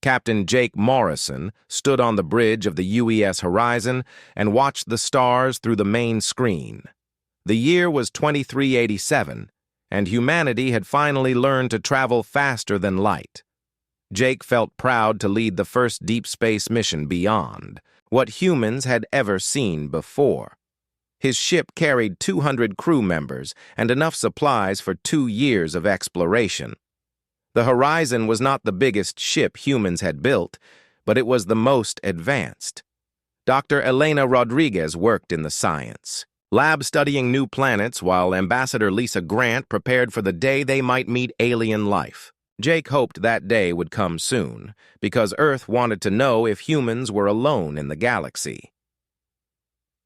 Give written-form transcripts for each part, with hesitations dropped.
Captain Jake Morrison stood on the bridge of the UES Horizon and watched the stars through the main screen. The year was 2387, and humanity had finally learned to travel faster than light. Jake felt proud to lead the first deep space mission beyond what humans had ever seen before. His ship carried 200 crew members and enough supplies for 2 years of exploration. The Horizon was not the biggest ship humans had built, but it was the most advanced. Dr. Elena Rodriguez worked in the science lab studying new planets while Ambassador Lisa Grant prepared for the day they might meet alien life. Jake hoped that day would come soon, because Earth wanted to know if humans were alone in the galaxy.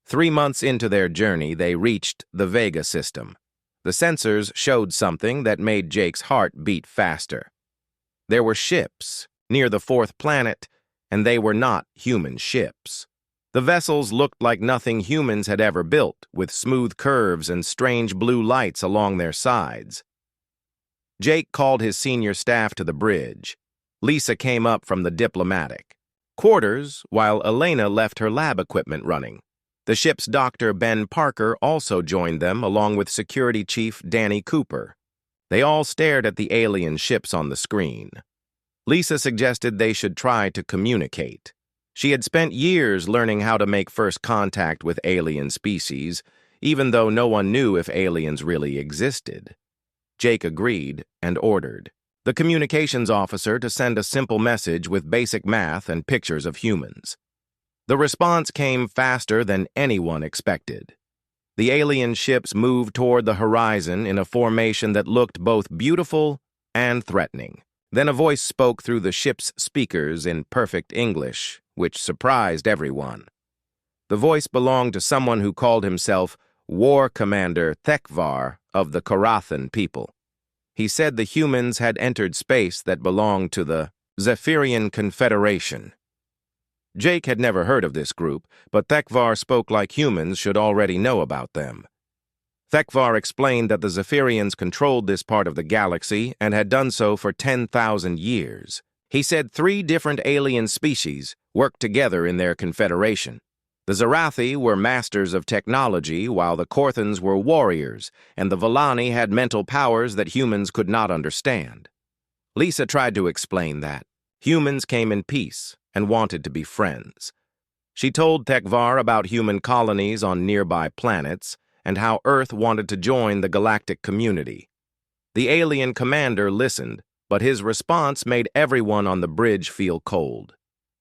3 months into their journey, they reached the Vega system. The sensors showed something that made Jake's heart beat faster. There were ships near the 4th planet, and they were not human ships. The vessels looked like nothing humans had ever built, with smooth curves and strange blue lights along their sides. Jake called his senior staff to the bridge. Lisa came up from the diplomatic quarters, while Elena left her lab equipment running. The ship's doctor, Ben Parker, also joined them, along with security chief Danny Cooper. They all stared at the alien ships on the screen. Lisa suggested they should try to communicate. She had spent years learning how to make first contact with alien species, even though no one knew if aliens really existed. Jake agreed and ordered the communications officer to send a simple message with basic math and pictures of humans. The response came faster than anyone expected. The alien ships moved toward the horizon in a formation that looked both beautiful and threatening. Then a voice spoke through the ship's speakers in perfect English, which surprised everyone. The voice belonged to someone who called himself War Commander Thekvar of the Karathan people. He said the humans had entered space that belonged to the Zephyrian Confederation. Jake had never heard of this group, but Thekvar spoke like humans should already know about them. Thekvar explained that the Zephyrians controlled this part of the galaxy and had done so for 10,000 years. He said 3 different alien species worked together in their confederation. The Zarathi were masters of technology, while the Korthans were warriors, and the Vellani had mental powers that humans could not understand. Lisa tried to explain that humans came in peace and wanted to be friends. She told Thekvar about human colonies on nearby planets and how Earth wanted to join the galactic community. The alien commander listened, but his response made everyone on the bridge feel cold.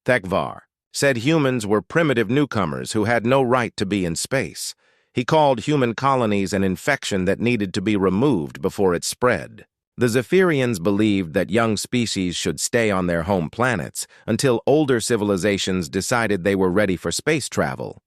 Thekvar said humans were primitive newcomers who had no right to be in space. He called human colonies an infection that needed to be removed before it spread. The Zephyrians believed that young species should stay on their home planets until older civilizations decided they were ready for space travel.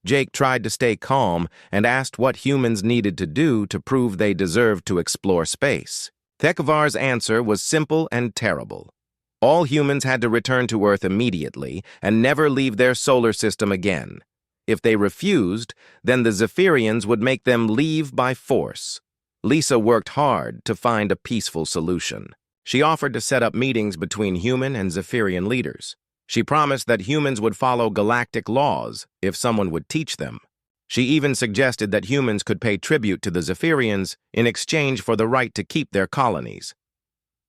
Jake tried to stay calm and asked what humans needed to do to prove they deserved to explore space. Thekvar's answer was simple and terrible. All humans had to return to Earth immediately and never leave their solar system again. If they refused, then the Zephyrians would make them leave by force. Lisa worked hard to find a peaceful solution. She offered to set up meetings between human and Zephyrian leaders. She promised that humans would follow galactic laws if someone would teach them. She even suggested that humans could pay tribute to the Zephyrians in exchange for the right to keep their colonies.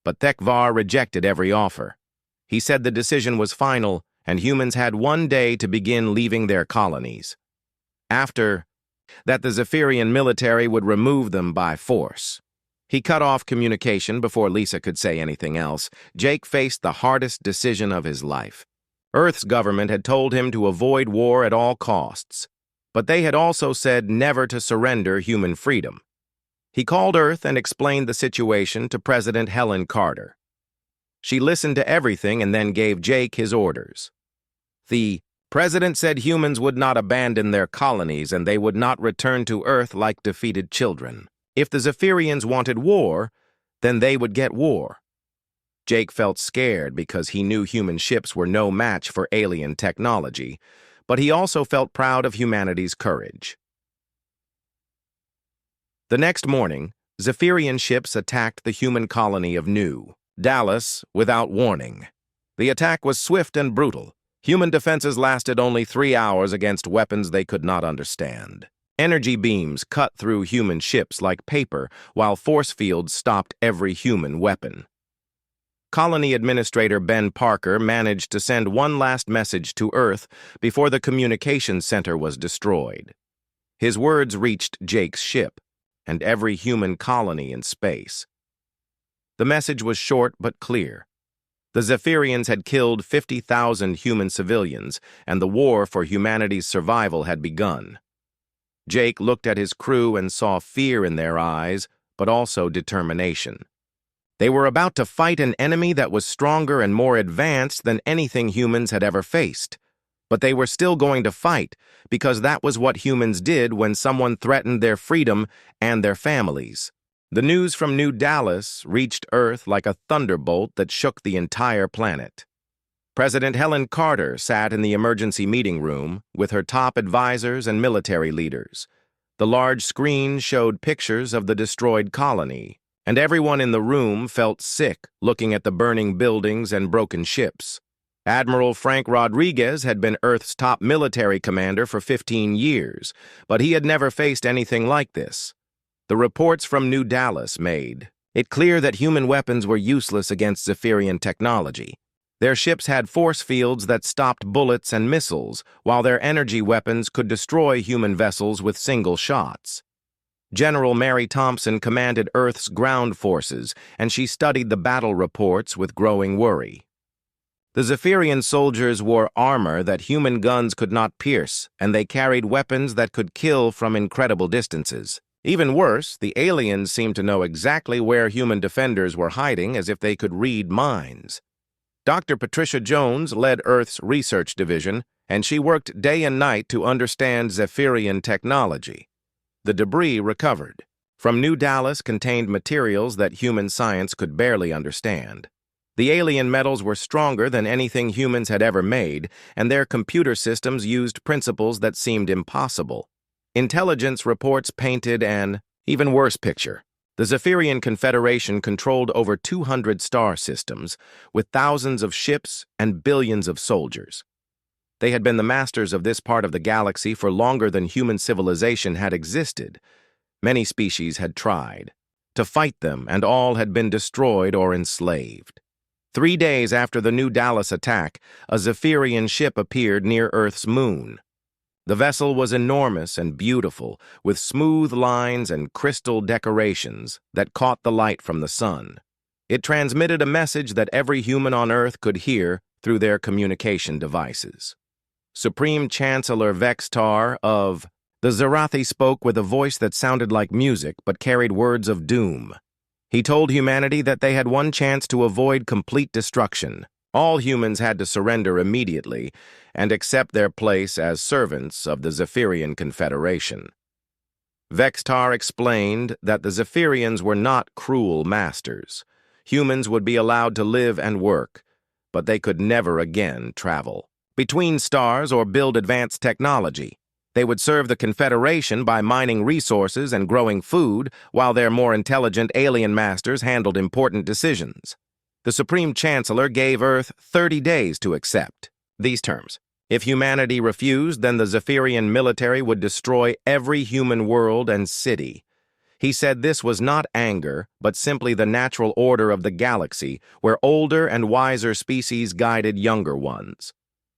But Thekvar rejected every offer. He said the decision was final, and humans had 1 day to begin leaving their colonies. After that, the Zephyrian military would remove them by force. He cut off communication before Lisa could say anything else. Jake faced the hardest decision of his life. Earth's government had told him to avoid war at all costs, but they had also said never to surrender human freedom. He called Earth and explained the situation to President Helen Carter. She listened to everything and then gave Jake his orders. The president said humans would not abandon their colonies and they would not return to Earth like defeated children. If the Zephyrians wanted war, then they would get war. Jake felt scared because he knew human ships were no match for alien technology, but he also felt proud of humanity's courage. The next morning, Zephyrian ships attacked the human colony of New Dallas without warning. The attack was swift and brutal. Human defenses lasted only 3 hours against weapons they could not understand. Energy beams cut through human ships like paper, while force fields stopped every human weapon. Colony Administrator Ben Parker managed to send one last message to Earth before the communications center was destroyed. His words reached Jake's ship and every human colony in space. The message was short but clear. The Zephyrians had killed 50,000 human civilians, and the war for humanity's survival had begun. Jake looked at his crew and saw fear in their eyes, but also determination. They were about to fight an enemy that was stronger and more advanced than anything humans had ever faced. But they were still going to fight, because that was what humans did when someone threatened their freedom and their families. The news from New Dallas reached Earth like a thunderbolt that shook the entire planet. President Helen Carter sat in the emergency meeting room with her top advisors and military leaders. The large screen showed pictures of the destroyed colony, and everyone in the room felt sick looking at the burning buildings and broken ships. Admiral Frank Rodriguez had been Earth's top military commander for 15 years, but he had never faced anything like this. The reports from New Dallas made it clear that human weapons were useless against Zephyrian technology. Their ships had force fields that stopped bullets and missiles, while their energy weapons could destroy human vessels with single shots. General Mary Thompson commanded Earth's ground forces, and she studied the battle reports with growing worry. The Zephyrian soldiers wore armor that human guns could not pierce, and they carried weapons that could kill from incredible distances. Even worse, the aliens seemed to know exactly where human defenders were hiding, as if they could read minds. Dr. Patricia Jones led Earth's research division, and she worked day and night to understand Zephyrian technology. The debris recovered from New Dallas contained materials that human science could barely understand. The alien metals were stronger than anything humans had ever made, and their computer systems used principles that seemed impossible. Intelligence reports painted an even worse picture. The Zephyrian Confederation controlled over 200 star systems, with thousands of ships and billions of soldiers. They had been the masters of this part of the galaxy for longer than human civilization had existed. Many species had tried to fight them, and all had been destroyed or enslaved. 3 days after the New Dallas attack, a Zephyrian ship appeared near Earth's moon. The vessel was enormous and beautiful, with smooth lines and crystal decorations that caught the light from the sun. It transmitted a message that every human on Earth could hear through their communication devices. Supreme Chancellor Vextar of the Zerathi spoke with a voice that sounded like music but carried words of doom. He told humanity that they had one chance to avoid complete destruction. All humans had to surrender immediately and accept their place as servants of the Zephyrian Confederation. Vextar explained that the Zephyrians were not cruel masters. Humans would be allowed to live and work, but they could never again travel between stars or build advanced technology. They would serve the Confederation by mining resources and growing food, while their more intelligent alien masters handled important decisions. The Supreme Chancellor gave Earth 30 days to accept these terms. If humanity refused, then the Zephyrian military would destroy every human world and city. He said this was not anger, but simply the natural order of the galaxy, where older and wiser species guided younger ones.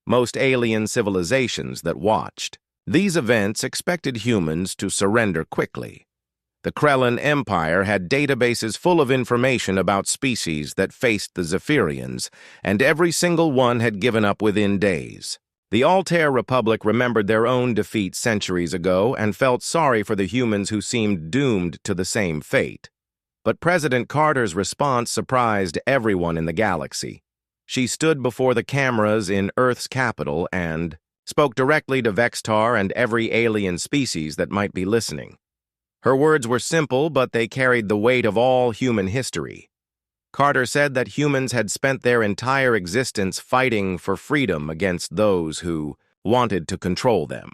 Most alien civilizations that watched these events expected humans to surrender quickly. The Krellin Empire had databases full of information about species that faced the Zephyrians, and every single one had given up within days. The Altair Republic remembered their own defeat centuries ago and felt sorry for the humans who seemed doomed to the same fate. But President Carter's response surprised everyone in the galaxy. She stood before the cameras in Earth's capital and spoke directly to Vextar and every alien species that might be listening. Her words were simple, but they carried the weight of all human history. Carter said that humans had spent their entire existence fighting for freedom against those who wanted to control them.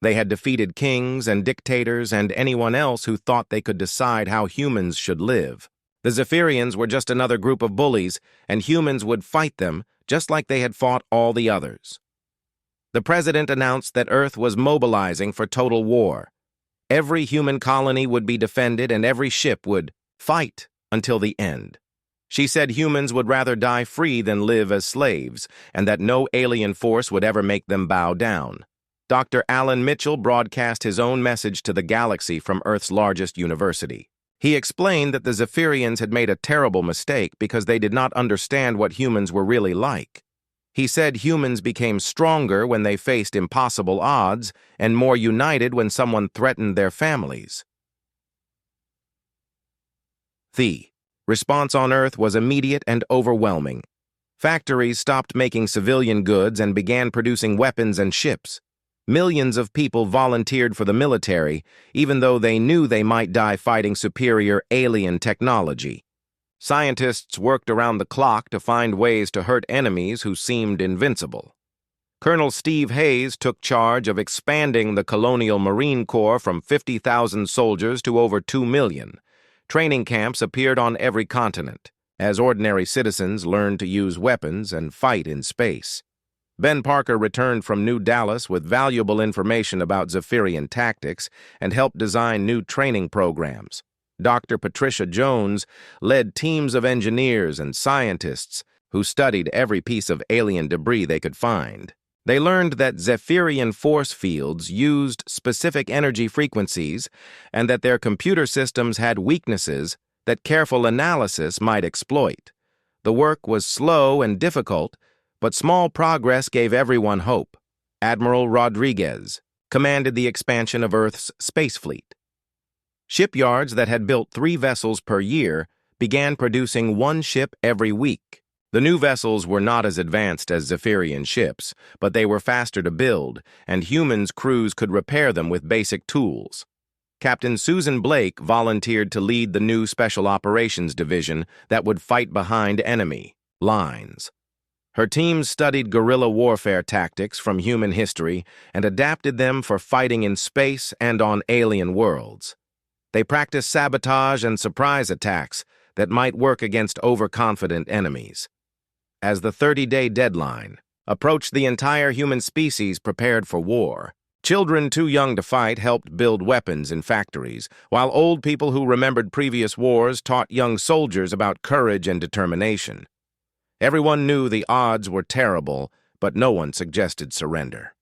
They had defeated kings and dictators and anyone else who thought they could decide how humans should live. The Zephyrians were just another group of bullies, and humans would fight them just like they had fought all the others. The president announced that Earth was mobilizing for total war. Every human colony would be defended and every ship would fight until the end. She said humans would rather die free than live as slaves, and that no alien force would ever make them bow down. Dr. Alan Mitchell broadcast his own message to the galaxy from Earth's largest university. He explained that the Zephyrians had made a terrible mistake because they did not understand what humans were really like. He said humans became stronger when they faced impossible odds and more united when someone threatened their families. The response on Earth was immediate and overwhelming. Factories stopped making civilian goods and began producing weapons and ships. Millions of people volunteered for the military, even though they knew they might die fighting superior alien technology. Scientists worked around the clock to find ways to hurt enemies who seemed invincible. Colonel Steve Hayes took charge of expanding the Colonial Marine Corps from 50,000 soldiers to over 2 million. Training camps appeared on every continent, as ordinary citizens learned to use weapons and fight in space. Ben Parker returned from New Dallas with valuable information about Zephyrian tactics and helped design new training programs. Dr. Patricia Jones led teams of engineers and scientists who studied every piece of alien debris they could find. They learned that Zephyrian force fields used specific energy frequencies and that their computer systems had weaknesses that careful analysis might exploit. The work was slow and difficult, but small progress gave everyone hope. Admiral Rodriguez commanded the expansion of Earth's space fleet. Shipyards that had built 3 vessels per year began producing 1 ship every week. The new vessels were not as advanced as Zephyrian ships, but they were faster to build, and humans' crews could repair them with basic tools. Captain Susan Blake volunteered to lead the new Special Operations Division that would fight behind enemy lines. Her teams studied guerrilla warfare tactics from human history and adapted them for fighting in space and on alien worlds. They practiced sabotage and surprise attacks that might work against overconfident enemies. As the 30-day deadline approached, the entire human species prepared for war. Children too young to fight helped build weapons in factories, while old people who remembered previous wars taught young soldiers about courage and determination. Everyone knew the odds were terrible, but no one suggested surrender.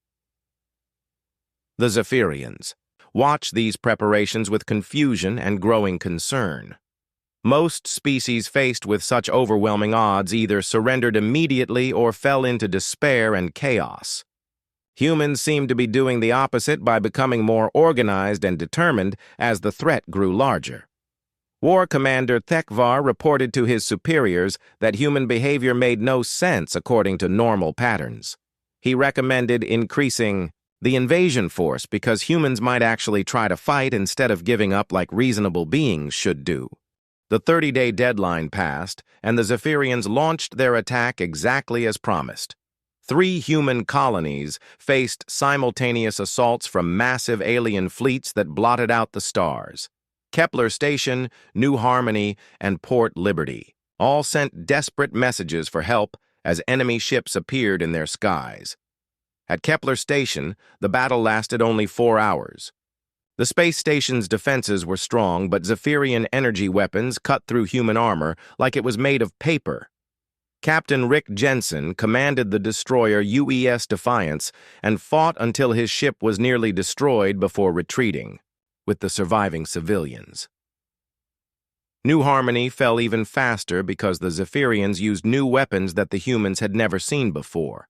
The Zephyrians watched these preparations with confusion and growing concern. Most species faced with such overwhelming odds either surrendered immediately or fell into despair and chaos. Humans seemed to be doing the opposite by becoming more organized and determined as the threat grew larger. War Commander Thekvar reported to his superiors that human behavior made no sense according to normal patterns. He recommended increasing the invasion force because humans might actually try to fight instead of giving up like reasonable beings should do. The 30-day deadline passed, and the Zephyrians launched their attack exactly as promised. 3 human colonies faced simultaneous assaults from massive alien fleets that blotted out the stars. Kepler Station, New Harmony, and Port Liberty all sent desperate messages for help as enemy ships appeared in their skies. At Kepler Station, the battle lasted only 4 hours. The space station's defenses were strong, but Zephyrian energy weapons cut through human armor like it was made of paper. Captain Rick Jensen commanded the destroyer UES Defiance and fought until his ship was nearly destroyed before retreating, with the surviving civilians. New Harmony fell even faster because the Zephyrians used new weapons that the humans had never seen before.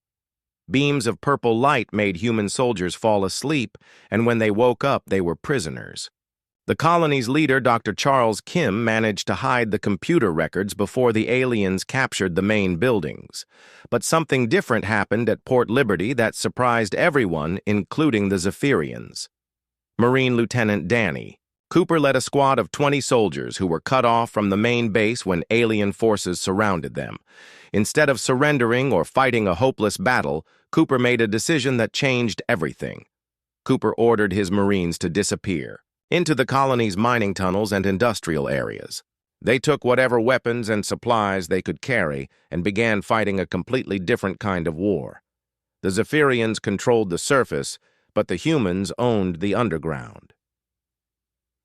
Beams of purple light made human soldiers fall asleep, and when they woke up, they were prisoners. The colony's leader, Dr. Charles Kim, managed to hide the computer records before the aliens captured the main buildings. But something different happened at Port Liberty that surprised everyone, including the Zephyrians. Marine Lieutenant Danny Cooper led a squad of 20 soldiers who were cut off from the main base when alien forces surrounded them. Instead of surrendering or fighting a hopeless battle, Cooper made a decision that changed everything. Cooper ordered his Marines to disappear into the colony's mining tunnels and industrial areas. They took whatever weapons and supplies they could carry and began fighting a completely different kind of war. The Zephyrians controlled the surface, but the humans owned the underground.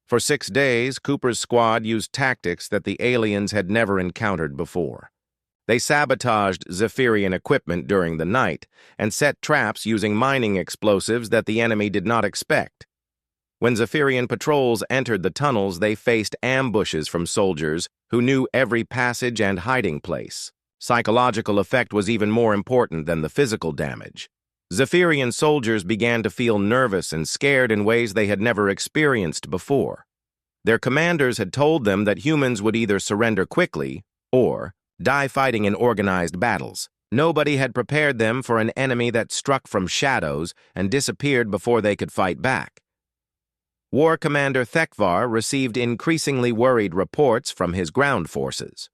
For 6 days, Cooper's squad used tactics that the aliens had never encountered before. They sabotaged Zephyrian equipment during the night and set traps using mining explosives that the enemy did not expect. When Zephyrian patrols entered the tunnels, they faced ambushes from soldiers who knew every passage and hiding place. Psychological effect was even more important than the physical damage. Zephyrian soldiers began to feel nervous and scared in ways they had never experienced before. Their commanders had told them that humans would either surrender quickly or die fighting in organized battles. Nobody had prepared them for an enemy that struck from shadows and disappeared before they could fight back. War Commander Thekvar received increasingly worried reports from his ground forces.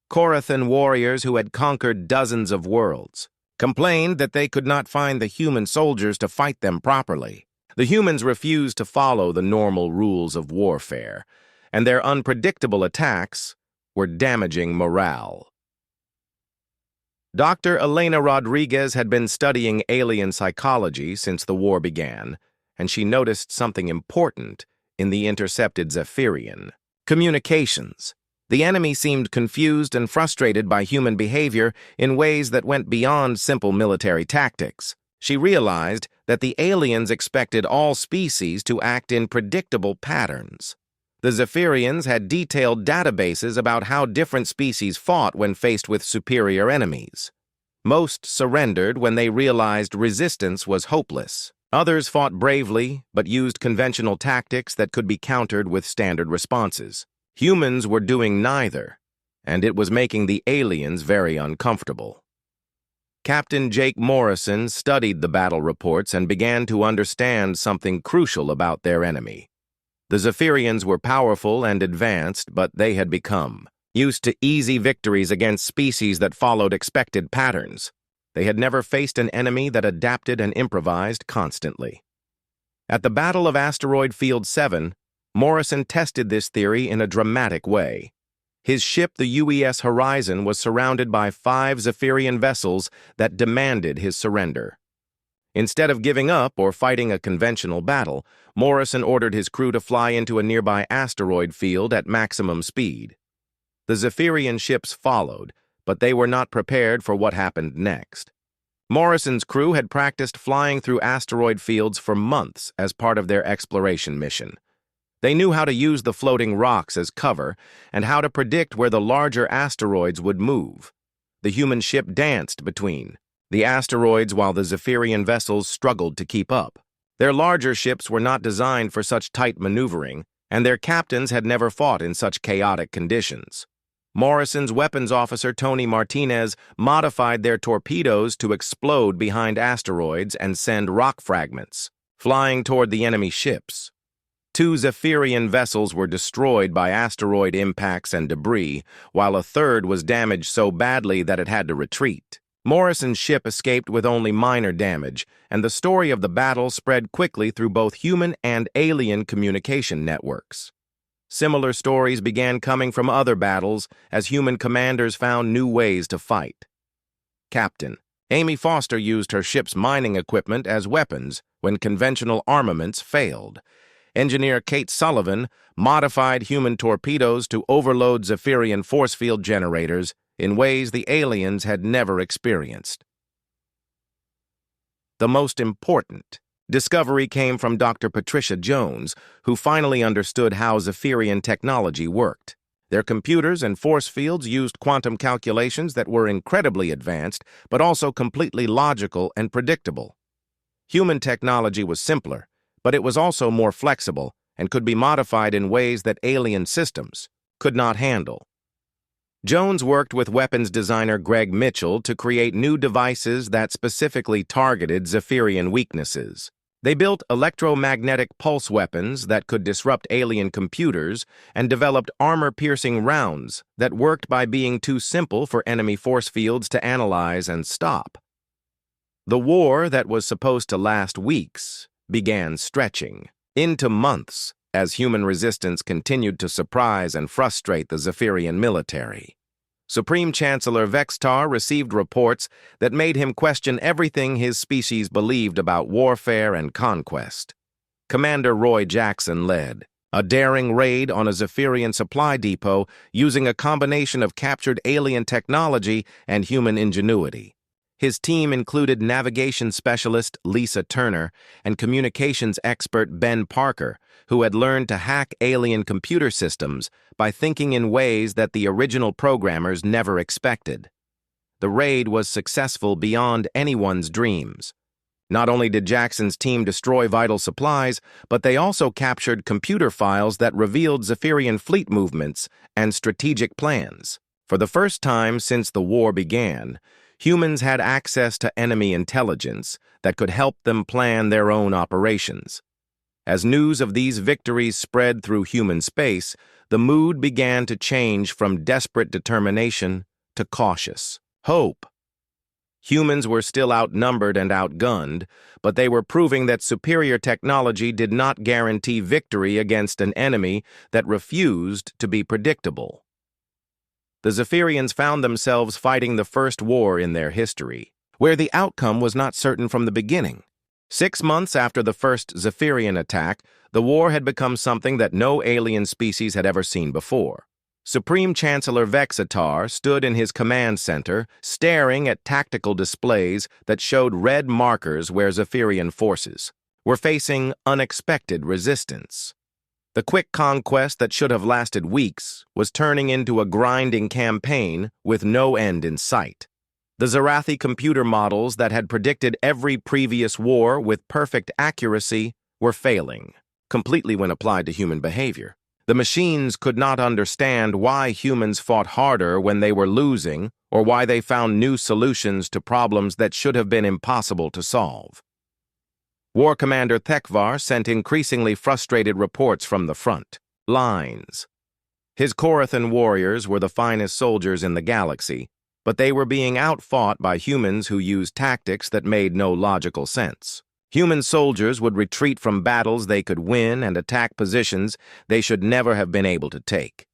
Korathan warriors who had conquered dozens of worlds complained that they could not find the human soldiers to fight them properly. The humans refused to follow the normal rules of warfare, and their unpredictable attacks were damaging morale. Dr. Elena Rodriguez had been studying alien psychology since the war began, and she noticed something important in the intercepted Zephyrian: communications. The enemy seemed confused and frustrated by human behavior in ways that went beyond simple military tactics. She realized that the aliens expected all species to act in predictable patterns. The Zephyrians had detailed databases about how different species fought when faced with superior enemies. Most surrendered when they realized resistance was hopeless. Others fought bravely, but used conventional tactics that could be countered with standard responses. Humans were doing neither, and it was making the aliens very uncomfortable. Captain Jake Morrison studied the battle reports and began to understand something crucial about their enemy. The Zephyrians were powerful and advanced, but they had become used to easy victories against species that followed expected patterns. They had never faced an enemy that adapted and improvised constantly. At the Battle of Asteroid Field 7, Morrison tested this theory in a dramatic way. His ship, the UES Horizon, was surrounded by 5 Zephyrian vessels that demanded his surrender. Instead of giving up or fighting a conventional battle, Morrison ordered his crew to fly into a nearby asteroid field at maximum speed. The Zephyrian ships followed, but they were not prepared for what happened next. Morrison's crew had practiced flying through asteroid fields for months as part of their exploration mission. They knew how to use the floating rocks as cover and how to predict where the larger asteroids would move. The human ship danced between the asteroids while the Zephyrian vessels struggled to keep up. Their larger ships were not designed for such tight maneuvering, and their captains had never fought in such chaotic conditions. Morrison's weapons officer, Tony Martinez, modified their torpedoes to explode behind asteroids and send rock fragments, flying toward the enemy ships. 2 Zephyrian vessels were destroyed by asteroid impacts and debris, while a third was damaged so badly that it had to retreat. Morrison's ship escaped with only minor damage, and the story of the battle spread quickly through both human and alien communication networks. Similar stories began coming from other battles as human commanders found new ways to fight. Captain Amy Foster used her ship's mining equipment as weapons when conventional armaments failed. Engineer Kate Sullivan modified human torpedoes to overload Zephyrian force field generators in ways the aliens had never experienced. The most important discovery came from Dr. Patricia Jones, who finally understood how Zephyrian technology worked. Their computers and force fields used quantum calculations that were incredibly advanced, but also completely logical and predictable. Human technology was simpler, but it was also more flexible and could be modified in ways that alien systems could not handle. Jones worked with weapons designer Greg Mitchell to create new devices that specifically targeted Zephyrian weaknesses. They built electromagnetic pulse weapons that could disrupt alien computers and developed armor-piercing rounds that worked by being too simple for enemy force fields to analyze and stop. The war that was supposed to last weeks began stretching into months. as human resistance continued to surprise and frustrate the Zephyrian military. Supreme Chancellor Vextar received reports that made him question everything his species believed about warfare and conquest. Commander Roy Jackson led a daring raid on a Zephyrian supply depot using a combination of captured alien technology and human ingenuity. His team included navigation specialist Lisa Turner and communications expert Ben Parker, who had learned to hack alien computer systems by thinking in ways that the original programmers never expected. The raid was successful beyond anyone's dreams. Not only did Jackson's team destroy vital supplies, but they also captured computer files that revealed Zephyrian fleet movements and strategic plans. For the first time since the war began, humans had access to enemy intelligence that could help them plan their own operations. As news of these victories spread through human space, the mood began to change from desperate determination to cautious hope. Humans were still outnumbered and outgunned, but they were proving that superior technology did not guarantee victory against an enemy that refused to be predictable. The Zephyrians found themselves fighting the first war in their history, where the outcome was not certain from the beginning. 6 months after the first Zephyrian attack, the war had become something that no alien species had ever seen before. Supreme Chancellor Vexatar stood in his command center, staring at tactical displays that showed red markers where Zephyrian forces were facing unexpected resistance. The quick conquest that should have lasted weeks was turning into a grinding campaign with no end in sight. The Zarathi computer models that had predicted every previous war with perfect accuracy were failing, completely when applied to human behavior. The machines could not understand why humans fought harder when they were losing, or why they found new solutions to problems that should have been impossible to solve. War Commander Thekvar sent increasingly frustrated reports from the front lines. His Korathan warriors were the finest soldiers in the galaxy, but they were being outfought by humans who used tactics that made no logical sense. Human soldiers would retreat from battles they could win and attack positions they should never have been able to take.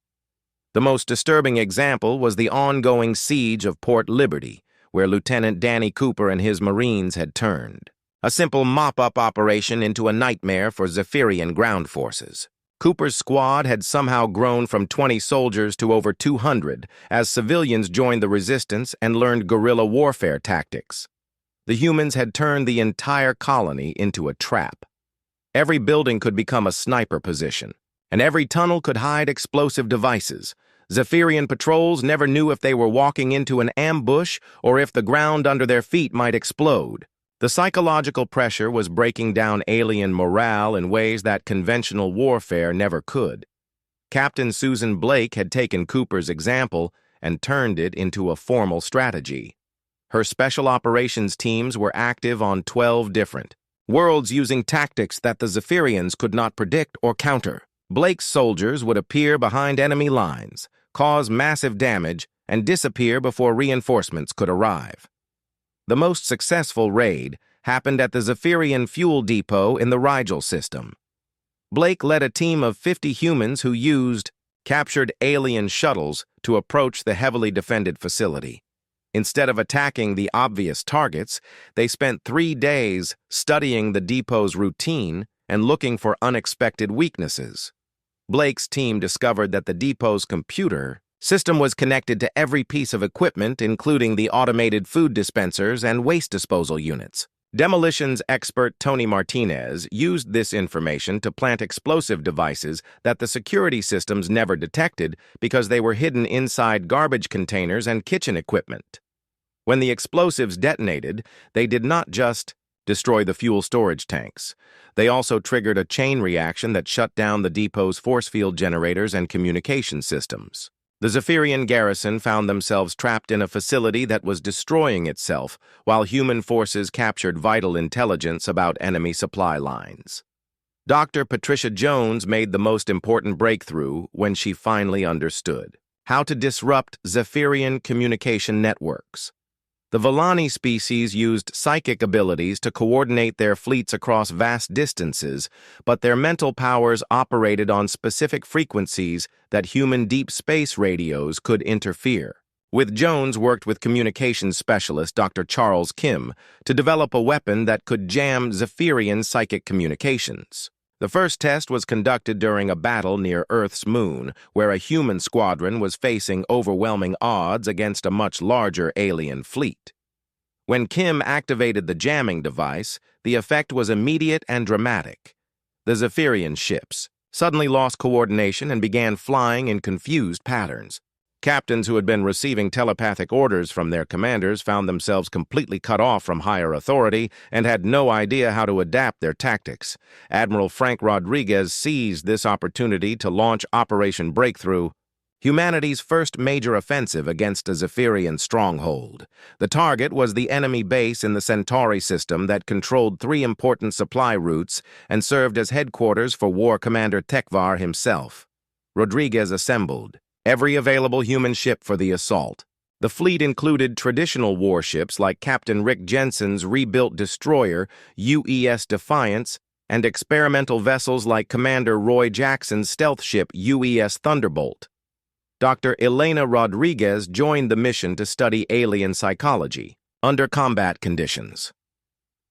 The most disturbing example was the ongoing siege of Port Liberty, where Lieutenant Danny Cooper and his Marines had turned a simple mop-up operation into a nightmare for Zephyrian ground forces. Cooper's squad had somehow grown from 20 soldiers to over 200 as civilians joined the resistance and learned guerrilla warfare tactics. The humans had turned the entire colony into a trap. Every building could become a sniper position, and every tunnel could hide explosive devices. Zephyrian patrols never knew if they were walking into an ambush or if the ground under their feet might explode. The psychological pressure was breaking down alien morale in ways that conventional warfare never could. Captain Susan Blake had taken Cooper's example and turned it into a formal strategy. Her special operations teams were active on 12 different worlds using tactics that the Zephyrians could not predict or counter. Blake's soldiers would appear behind enemy lines, cause massive damage, and disappear before reinforcements could arrive. The most successful raid happened at the Zephyrian fuel depot in the Rigel system. Blake led a team of 50 humans who used captured alien shuttles to approach the heavily defended facility. Instead of attacking the obvious targets, they spent 3 days studying the depot's routine and looking for unexpected weaknesses. Blake's team discovered that the depot's computer system was connected to every piece of equipment, including the automated food dispensers and waste disposal units. Demolitions expert Tony Martinez used this information to plant explosive devices that the security systems never detected because they were hidden inside garbage containers and kitchen equipment. When the explosives detonated, they did not just destroy the fuel storage tanks. They also triggered a chain reaction that shut down the depot's force field generators and communication systems. The Zephyrian garrison found themselves trapped in a facility that was destroying itself while human forces captured vital intelligence about enemy supply lines. Dr. Patricia Jones made the most important breakthrough when she finally understood how to disrupt Zephyrian communication networks. The Villani species used psychic abilities to coordinate their fleets across vast distances, but their mental powers operated on specific frequencies that human deep space radios could interfere. With Jones worked with communications specialist Dr. Charles Kim to develop a weapon that could jam Zephyrian psychic communications. The first test was conducted during a battle near Earth's moon, where a human squadron was facing overwhelming odds against a much larger alien fleet. When Kim activated the jamming device, the effect was immediate and dramatic. The Zephyrian ships suddenly lost coordination and began flying in confused patterns. Captains who had been receiving telepathic orders from their commanders found themselves completely cut off from higher authority and had no idea how to adapt their tactics. Admiral Frank Rodriguez seized this opportunity to launch Operation Breakthrough, humanity's first major offensive against a Zephyrian stronghold. The target was the enemy base in the Centauri system that controlled 3 important supply routes and served as headquarters for War Commander Tekvar himself. Rodriguez assembled every available human ship for the assault. The fleet included traditional warships like Captain Rick Jensen's rebuilt destroyer, UES Defiance, and experimental vessels like Commander Roy Jackson's stealth ship, UES Thunderbolt. Dr. Elena Rodriguez joined the mission to study alien psychology under combat conditions.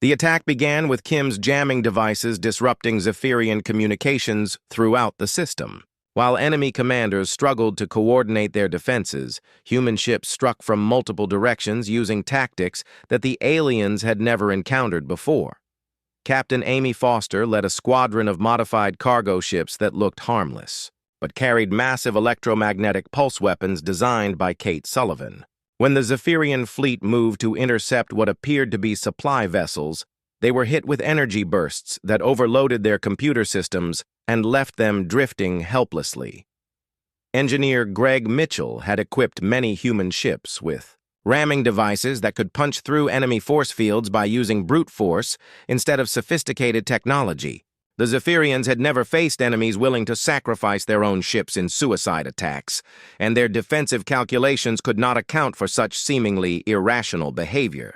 The attack began with Kim's jamming devices disrupting Zephyrian communications throughout the system. While enemy commanders struggled to coordinate their defenses, human ships struck from multiple directions using tactics that the aliens had never encountered before. Captain Amy Foster led a squadron of modified cargo ships that looked harmless, but carried massive electromagnetic pulse weapons designed by Kate Sullivan. When the Zephyrian fleet moved to intercept what appeared to be supply vessels, they were hit with energy bursts that overloaded their computer systems and left them drifting helplessly. Engineer Greg Mitchell had equipped many human ships with ramming devices that could punch through enemy force fields by using brute force instead of sophisticated technology. The Zephyrians had never faced enemies willing to sacrifice their own ships in suicide attacks, and their defensive calculations could not account for such seemingly irrational behavior.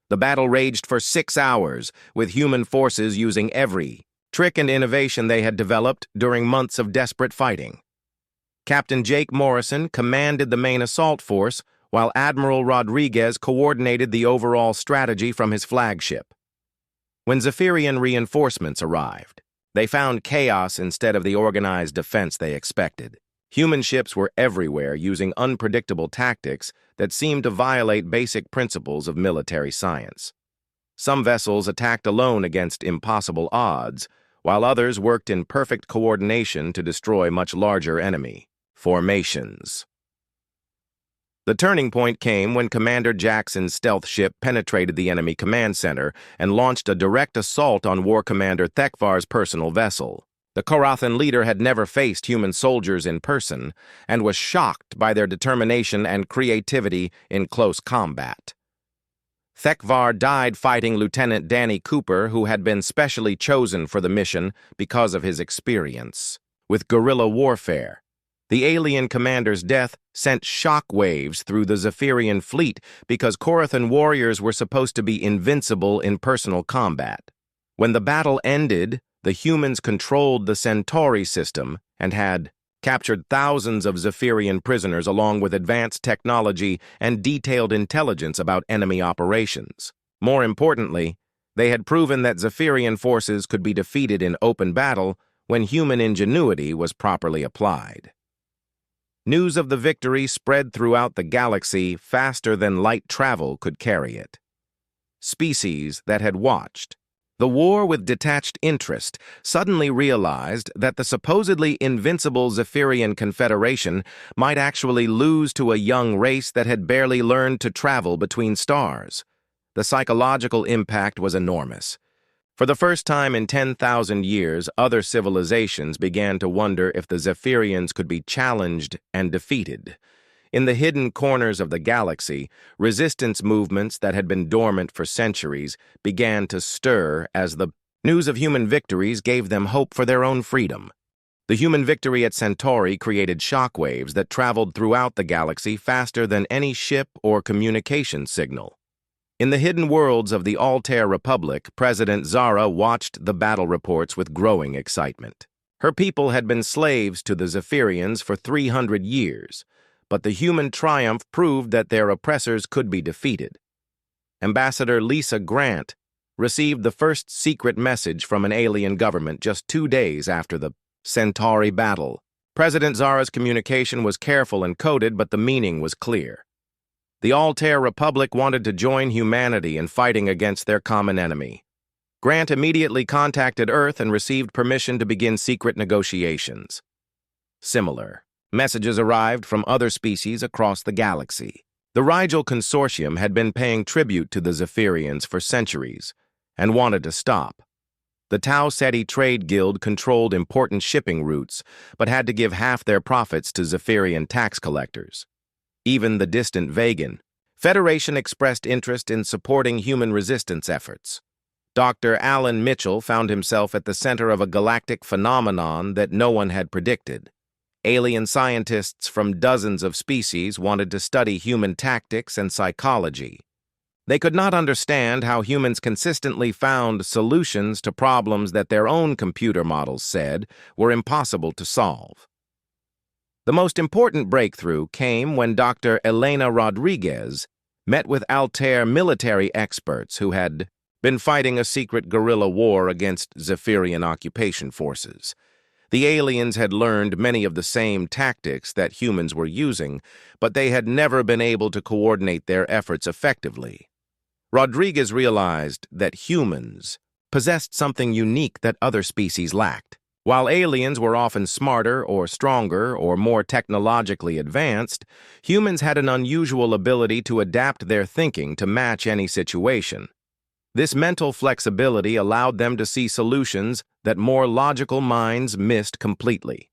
The battle raged for 6 hours, with human forces using every trick and innovation they had developed during months of desperate fighting. Captain Jake Morrison commanded the main assault force, while Admiral Rodriguez coordinated the overall strategy from his flagship. When Zephyrian reinforcements arrived, they found chaos instead of the organized defense they expected. Human ships were everywhere using unpredictable tactics that seemed to violate basic principles of military science. Some vessels attacked alone against impossible odds, while others worked in perfect coordination to destroy much larger enemy formations. The turning point came when Commander Jackson's stealth ship penetrated the enemy command center and launched a direct assault on War Commander Tekvar's personal vessel. The Korathan leader had never faced human soldiers in person and was shocked by their determination and creativity in close combat. Tekvar died fighting Lieutenant Danny Cooper, who had been specially chosen for the mission because of his experience with guerrilla warfare. The alien commander's death sent shock waves through the Zephyrian fleet because Korathan warriors were supposed to be invincible in personal combat. When the battle ended, the humans controlled the Centauri system and had captured thousands of Zephyrian prisoners along with advanced technology and detailed intelligence about enemy operations. More importantly, they had proven that Zephyrian forces could be defeated in open battle when human ingenuity was properly applied. News of the victory spread throughout the galaxy faster than light travel could carry it. Species that had watched the war with detached interest suddenly realized that the supposedly invincible Zephyrian Confederation might actually lose to a young race that had barely learned to travel between stars. The psychological impact was enormous. For the first time in 10,000 years, other civilizations began to wonder if the Zephyrians could be challenged and defeated. In the hidden corners of the galaxy, resistance movements that had been dormant for centuries began to stir as the news of human victories gave them hope for their own freedom. The human victory at Centauri created shockwaves that traveled throughout the galaxy faster than any ship or communication signal. In the hidden worlds of the Altair Republic, President Zara watched the battle reports with growing excitement. Her people had been slaves to the Zephyrians for 300 years, but the human triumph proved that their oppressors could be defeated. Ambassador Lisa Grant received the first secret message from an alien government just 2 days after the Centauri battle. President Zara's communication was careful and coded, but the meaning was clear. The Altair Republic wanted to join humanity in fighting against their common enemy. Grant immediately contacted Earth and received permission to begin secret negotiations. Similar messages arrived from other species across the galaxy. The Rigel Consortium had been paying tribute to the Zephyrians for centuries and wanted to stop. The Tau Ceti Trade Guild controlled important shipping routes, but had to give half their profits to Zephyrian tax collectors. Even the distant Vegan Federation expressed interest in supporting human resistance efforts. Dr. Alan Mitchell found himself at the center of a galactic phenomenon that no one had predicted. Alien scientists from dozens of species wanted to study human tactics and psychology. They could not understand how humans consistently found solutions to problems that their own computer models said were impossible to solve. The most important breakthrough came when Dr. Elena Rodriguez met with Altair military experts who had been fighting a secret guerrilla war against Zephyrian occupation forces. The aliens had learned many of the same tactics that humans were using, but they had never been able to coordinate their efforts effectively. Rodriguez realized that humans possessed something unique that other species lacked. While aliens were often smarter or stronger or more technologically advanced, humans had an unusual ability to adapt their thinking to match any situation. This mental flexibility allowed them to see solutions that more logical minds missed completely.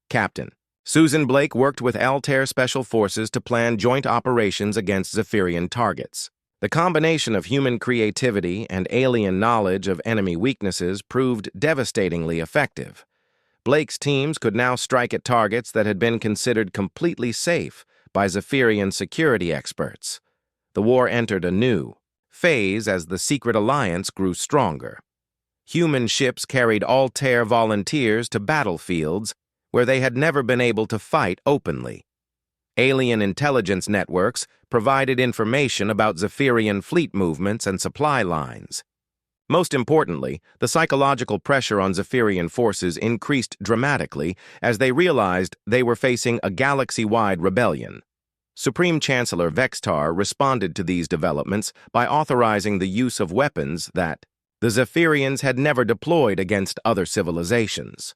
Captain Susan Blake worked with Altair Special Forces to plan joint operations against Zephyrian targets. The combination of human creativity and alien knowledge of enemy weaknesses proved devastatingly effective. Blake's teams could now strike at targets that had been considered completely safe by Zephyrian security experts. The war entered a new phase as the secret alliance grew stronger. Human ships carried Altair volunteers to battlefields where they had never been able to fight openly. Alien intelligence networks provided information about Zephyrian fleet movements and supply lines. Most importantly, the psychological pressure on Zephyrian forces increased dramatically as they realized they were facing a galaxy-wide rebellion. Supreme Chancellor Vextar responded to these developments by authorizing the use of weapons that the Zephyrians had never deployed against other civilizations.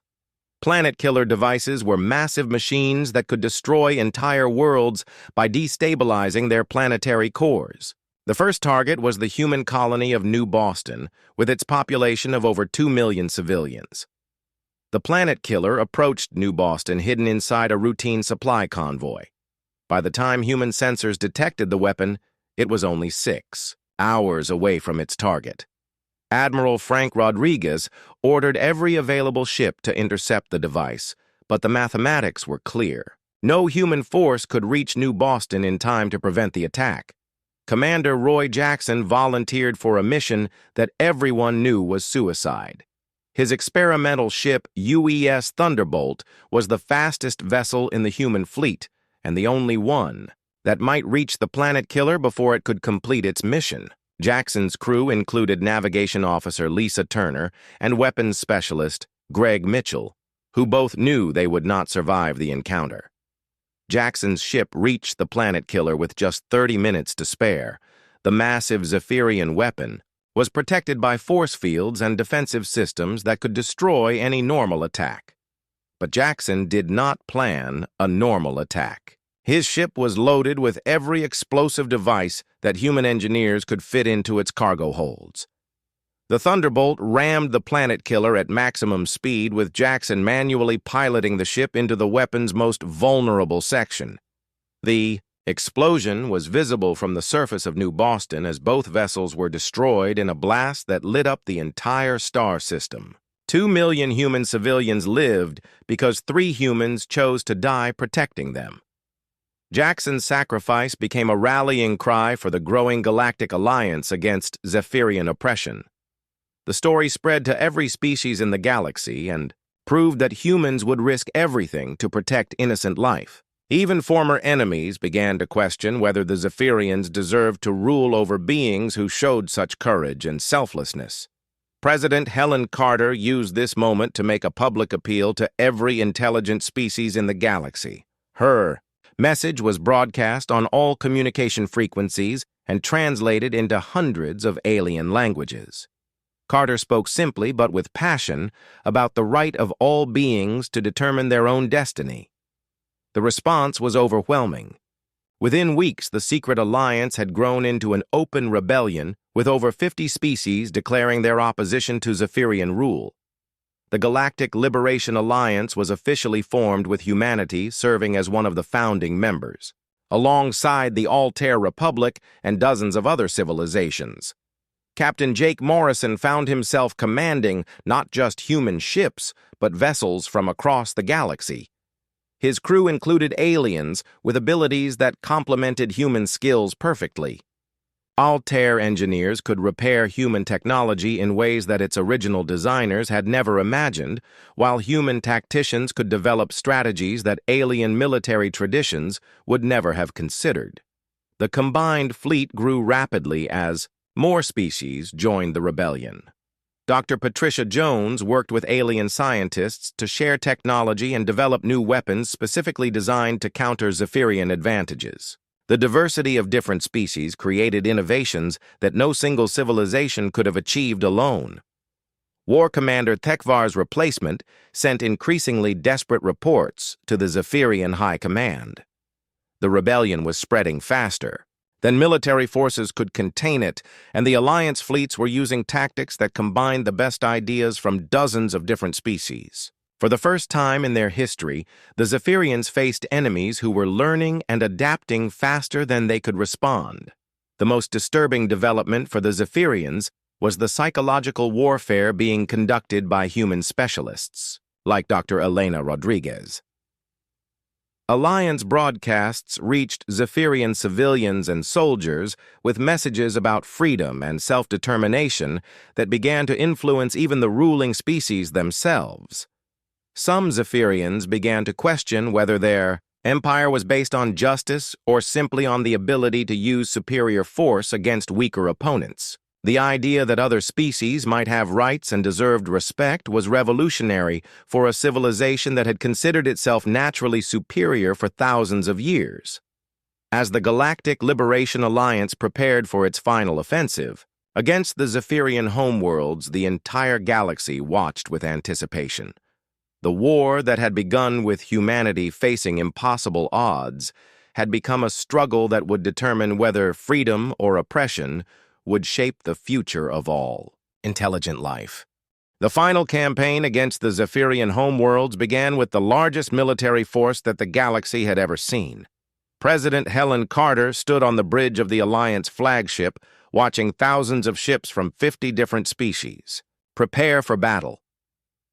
Planet-killer devices were massive machines that could destroy entire worlds by destabilizing their planetary cores. The first target was the human colony of New Boston, with its population of over 2 million civilians. The planet-killer approached New Boston hidden inside a routine supply convoy. By the time human sensors detected the weapon, it was only 6 hours away from its target. Admiral Frank Rodriguez ordered every available ship to intercept the device, but the mathematics were clear. No human force could reach New Boston in time to prevent the attack. Commander Roy Jackson volunteered for a mission that everyone knew was suicide. His experimental ship UES Thunderbolt was the fastest vessel in the human fleet, and the only one that might reach the planet killer before it could complete its mission. Jackson's crew included navigation officer Lisa Turner and weapons specialist Greg Mitchell, who both knew they would not survive the encounter. Jackson's ship reached the planet killer with just 30 minutes to spare. The massive Zephyrian weapon was protected by force fields and defensive systems that could destroy any normal attack. But Jackson did not plan a normal attack. His ship was loaded with every explosive device that human engineers could fit into its cargo holds. The Thunderbolt rammed the planet killer at maximum speed, with Jackson manually piloting the ship into the weapon's most vulnerable section. The explosion was visible from the surface of New Boston as both vessels were destroyed in a blast that lit up the entire star system. 2 million human civilians lived because 3 humans chose to die protecting them. Jackson's sacrifice became a rallying cry for the growing Galactic Alliance against Zephyrian oppression. The story spread to every species in the galaxy and proved that humans would risk everything to protect innocent life. Even former enemies began to question whether the Zephyrians deserved to rule over beings who showed such courage and selflessness. President Helen Carter used this moment to make a public appeal to every intelligent species in the galaxy. Her message was broadcast on all communication frequencies and translated into hundreds of alien languages. Carter spoke simply but with passion about the right of all beings to determine their own destiny. The response was overwhelming. Within weeks, the secret alliance had grown into an open rebellion, with over 50 species declaring their opposition to Zephyrian rule. The Galactic Liberation Alliance was officially formed with humanity serving as one of the founding members, alongside the Altair Republic and dozens of other civilizations. Captain Jake Morrison found himself commanding not just human ships, but vessels from across the galaxy. His crew included aliens with abilities that complemented human skills perfectly. Altair engineers could repair human technology in ways that its original designers had never imagined, while human tacticians could develop strategies that alien military traditions would never have considered. The combined fleet grew rapidly as more species joined the rebellion. Dr. Patricia Jones worked with alien scientists to share technology and develop new weapons specifically designed to counter Zephyrian advantages. The diversity of different species created innovations that no single civilization could have achieved alone. War Commander Thekvar's replacement sent increasingly desperate reports to the Zephyrian High Command. The rebellion was spreading faster than military forces could contain it, and the Alliance fleets were using tactics that combined the best ideas from dozens of different species. For the first time in their history, the Zephyrians faced enemies who were learning and adapting faster than they could respond. The most disturbing development for the Zephyrians was the psychological warfare being conducted by human specialists, like Dr. Elena Rodriguez. Alliance broadcasts reached Zephyrian civilians and soldiers with messages about freedom and self-determination that began to influence even the ruling species themselves. Some Zephyrians began to question whether their empire was based on justice or simply on the ability to use superior force against weaker opponents. The idea that other species might have rights and deserved respect was revolutionary for a civilization that had considered itself naturally superior for thousands of years. As the Galactic Liberation Alliance prepared for its final offensive, against the Zephyrian homeworlds, the entire galaxy watched with anticipation. The war that had begun with humanity facing impossible odds had become a struggle that would determine whether freedom or oppression would shape the future of all intelligent life. The final campaign against the Zephyrian homeworlds began with the largest military force that the galaxy had ever seen. President Helen Carter stood on the bridge of the Alliance flagship, watching thousands of ships from 50 different species prepare for battle.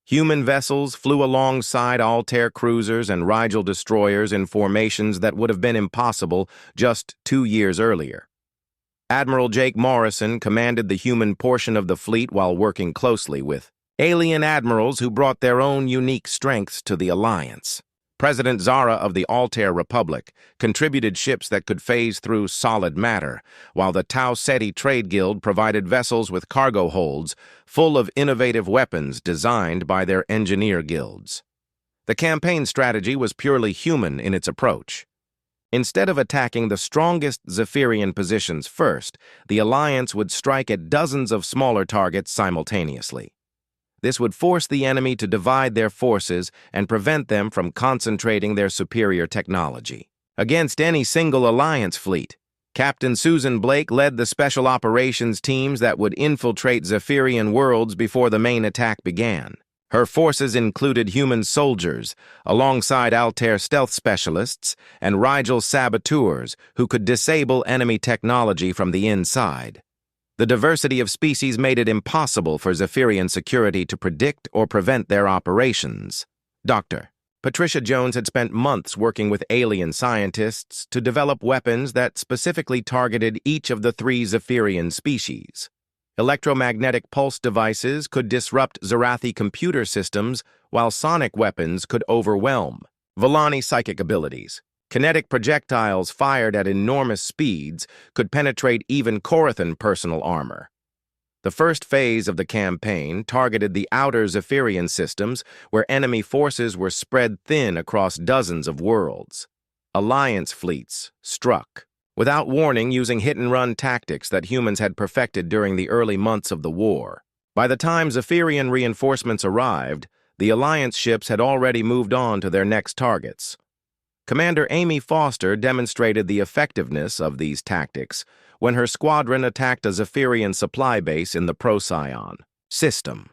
Human vessels flew alongside Altair cruisers and Rigel destroyers in formations that would have been impossible just 2 years earlier. Admiral Jake Morrison commanded the human portion of the fleet while working closely with alien admirals who brought their own unique strengths to the Alliance. President Zara of the Altair Republic contributed ships that could phase through solid matter, while the Tau Ceti Trade Guild provided vessels with cargo holds full of innovative weapons designed by their engineer guilds. The campaign strategy was purely human in its approach. Instead of attacking the strongest Zephyrian positions first, the Alliance would strike at dozens of smaller targets simultaneously. This would force the enemy to divide their forces and prevent them from concentrating their superior technology. Against any single Alliance fleet, Captain Susan Blake led the special operations teams that would infiltrate Zephyrian worlds before the main attack began. Her forces included human soldiers, alongside Altair stealth specialists and Rigel saboteurs who could disable enemy technology from the inside. The diversity of species made it impossible for Zephyrian security to predict or prevent their operations. Dr. Patricia Jones had spent months working with alien scientists to develop weapons that specifically targeted each of the three Zephyrian species. Electromagnetic pulse devices could disrupt Zerathi computer systems, while sonic weapons could overwhelm Volani psychic abilities. Kinetic projectiles fired at enormous speeds could penetrate even Korathan personal armor. The first phase of the campaign targeted the outer Zephyrian systems, where enemy forces were spread thin across dozens of worlds. Alliance fleets struck, without warning, using hit-and-run tactics that humans had perfected during the early months of the war. By the time Zephyrian reinforcements arrived, the Alliance ships had already moved on to their next targets. Commander Amy Foster demonstrated the effectiveness of these tactics when her squadron attacked a Zephyrian supply base in the Procyon system.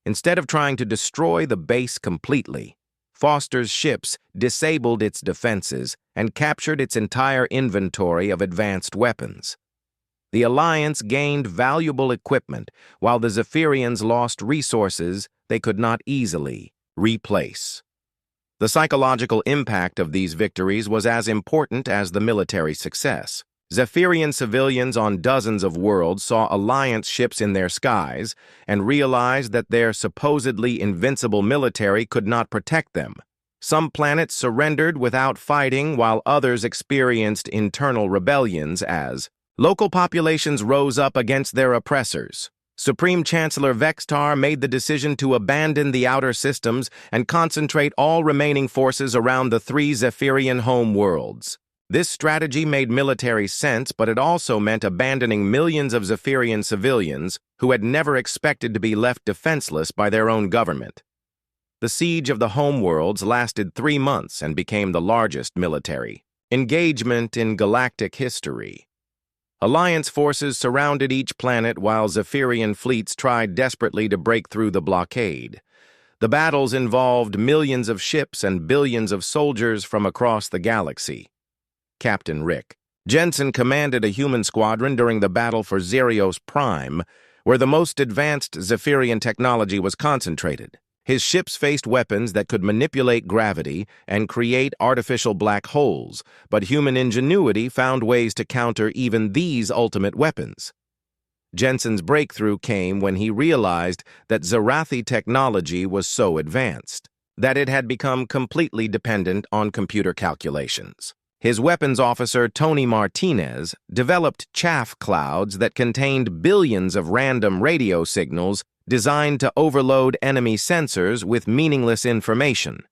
Instead of trying to destroy the base completely, Foster's ships disabled its defenses and captured its entire inventory of advanced weapons. The Alliance gained valuable equipment, while the Zephyrians lost resources they could not easily replace. The psychological impact of these victories was as important as the military success. Zephyrian civilians on dozens of worlds saw Alliance ships in their skies and realized that their supposedly invincible military could not protect them. Some planets surrendered without fighting, while others experienced internal rebellions as local populations rose up against their oppressors. Supreme Chancellor Vextar made the decision to abandon the outer systems and concentrate all remaining forces around the three Zephyrian home worlds. This strategy made military sense, but it also meant abandoning millions of Zephyrian civilians who had never expected to be left defenseless by their own government. The siege of the homeworlds lasted 3 months and became the largest military engagement in galactic history. Alliance forces surrounded each planet while Zephyrian fleets tried desperately to break through the blockade. The battles involved millions of ships and billions of soldiers from across the galaxy. Captain Rick Jensen commanded a human squadron during the battle for Xerios Prime, where the most advanced Zephyrian technology was concentrated. His ships faced weapons that could manipulate gravity and create artificial black holes, but human ingenuity found ways to counter even these ultimate weapons. Jensen's breakthrough came when he realized that Zerathi technology was so advanced that it had become completely dependent on computer calculations. His weapons officer, Tony Martinez, developed chaff clouds that contained billions of random radio signals designed to overload enemy sensors with meaningless information.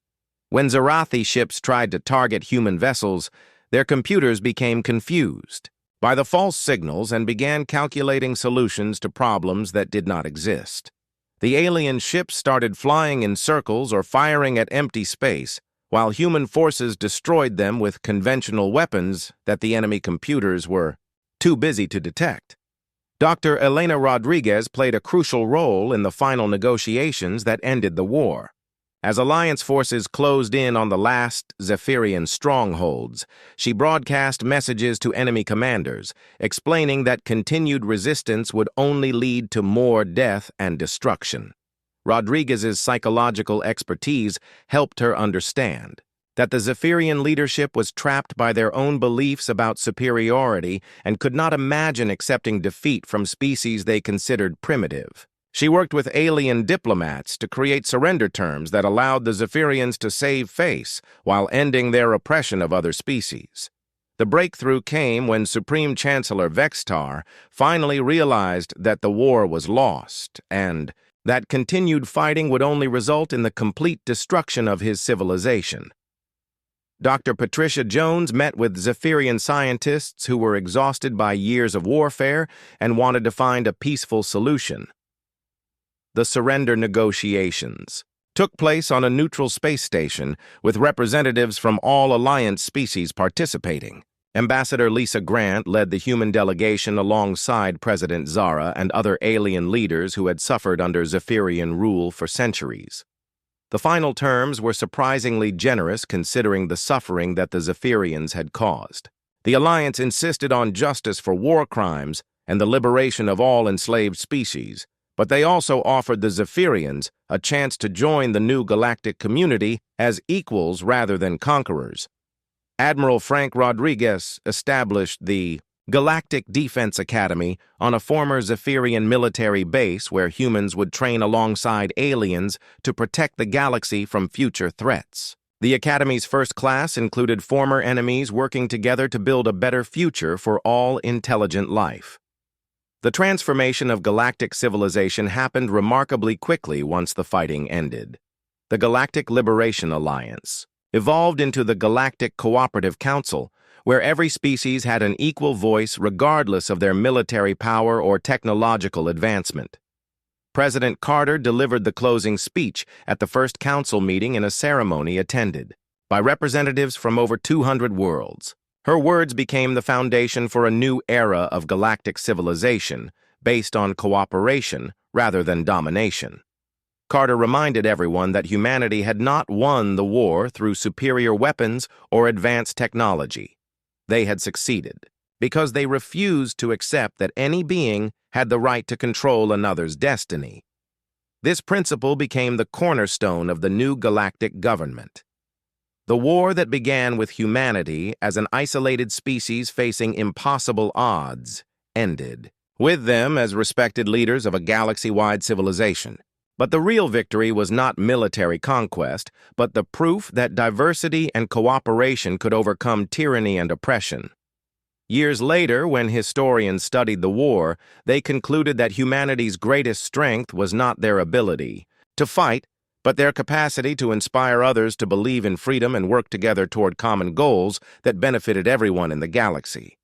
When Zerathi ships tried to target human vessels, their computers became confused by the false signals and began calculating solutions to problems that did not exist. The alien ships started flying in circles or firing at empty space, while human forces destroyed them with conventional weapons that the enemy computers were too busy to detect. Dr. Elena Rodriguez played a crucial role in the final negotiations that ended the war. As Alliance forces closed in on the last Zephyrian strongholds, she broadcast messages to enemy commanders, explaining that continued resistance would only lead to more death and destruction. Rodriguez's psychological expertise helped her understand that the Zephyrian leadership was trapped by their own beliefs about superiority and could not imagine accepting defeat from species they considered primitive. She worked with alien diplomats to create surrender terms that allowed the Zephyrians to save face while ending their oppression of other species. The breakthrough came when Supreme Chancellor Vextar finally realized that the war was lost and that continued fighting would only result in the complete destruction of his civilization. Dr. Patricia Jones met with Zephyrian scientists who were exhausted by years of warfare and wanted to find a peaceful solution. The surrender negotiations took place on a neutral space station with representatives from all Alliance species participating. Ambassador Lisa Grant led the human delegation alongside President Zara and other alien leaders who had suffered under Zephyrian rule for centuries. The final terms were surprisingly generous considering the suffering that the Zephyrians had caused. The Alliance insisted on justice for war crimes and the liberation of all enslaved species, but they also offered the Zephyrians a chance to join the new galactic community as equals rather than conquerors. Admiral Frank Rodriguez established the Galactic Defense Academy on a former Zephyrian military base where humans would train alongside aliens to protect the galaxy from future threats. The Academy's first class included former enemies working together to build a better future for all intelligent life. The transformation of galactic civilization happened remarkably quickly once the fighting ended. The Galactic Liberation Alliance evolved into the Galactic Cooperative Council, where every species had an equal voice regardless of their military power or technological advancement. President Carter delivered the closing speech at the first council meeting in a ceremony attended by representatives from over 200 worlds. Her words became the foundation for a new era of galactic civilization based on cooperation rather than domination. Carter reminded everyone that humanity had not won the war through superior weapons or advanced technology. They had succeeded because they refused to accept that any being had the right to control another's destiny. This principle became the cornerstone of the new galactic government. The war that began with humanity as an isolated species facing impossible odds ended, with them as respected leaders of a galaxy-wide civilization. But the real victory was not military conquest, but the proof that diversity and cooperation could overcome tyranny and oppression. Years later, when historians studied the war, they concluded that humanity's greatest strength was not their ability to fight, but their capacity to inspire others to believe in freedom and work together toward common goals that benefited everyone in the galaxy.